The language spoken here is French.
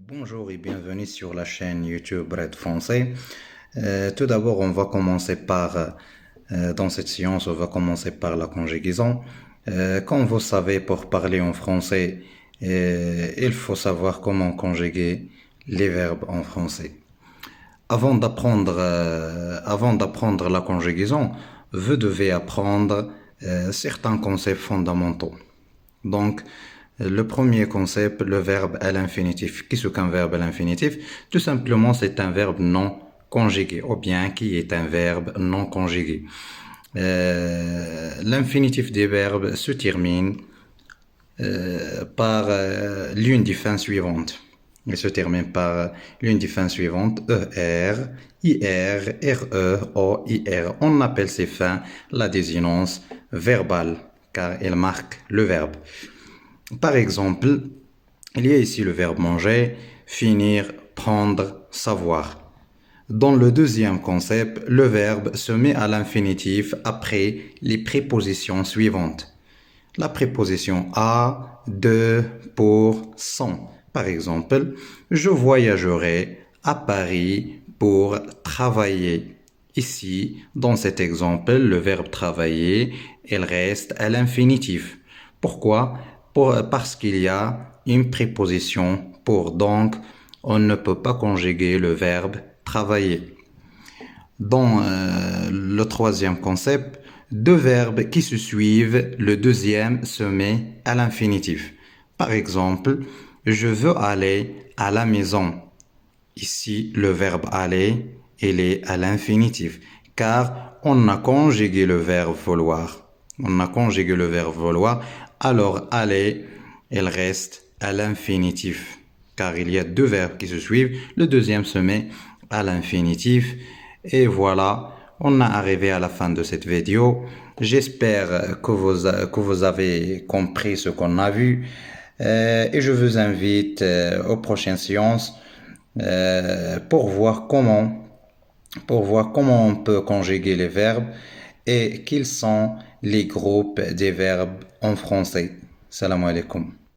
Bonjour et bienvenue sur la chaîne YouTube Red Français. Tout d'abord, on va commencer dans cette séance, on va commencer par la conjugaison. Comme vous savez, pour parler en français, il faut savoir comment conjuguer les verbes en français. Avant d'apprendre la conjugaison, vous devez apprendre certains concepts fondamentaux. Donc, le premier concept, le verbe à l'infinitif. Qu'est-ce qu'un verbe à l'infinitif? Tout simplement, c'est un verbe non conjugué, ou bien qui est un verbe non conjugué. L'infinitif des verbes se termine par l'une des fins suivantes. Il se termine par l'une des fins suivantes, ER, IR, RE, OIR. On appelle ces fins la désinence verbale, car elles marquent le verbe. Par exemple, il y a ici le verbe manger, finir, prendre, savoir. Dans le deuxième concept, le verbe se met à l'infinitif après les prépositions suivantes. La préposition à, de, pour, sans. Par exemple, je voyagerai à Paris pour travailler. Ici, dans cet exemple, le verbe travailler, il reste à l'infinitif. Pourquoi? Parce qu'il y a une préposition pour, donc on ne peut pas conjuguer le verbe travailler. Dans le troisième concept, deux verbes qui se suivent, le deuxième se met à l'infinitif. Par exemple, je veux aller à la maison. Ici, le verbe aller, il est à l'infinitif, car on a conjugué le verbe vouloir. On a conjugué le verbe vouloir, alors aller, il reste à l'infinitif, car il y a deux verbes qui se suivent, le deuxième se met à l'infinitif. Et voilà, on est arrivé à la fin de cette vidéo. J'espère que vous avez compris ce qu'on a vu. Et je vous invite aux prochaines séances pour voir comment on peut conjuguer les verbes et quels sont les groupes des verbes en français. Salam alaikum.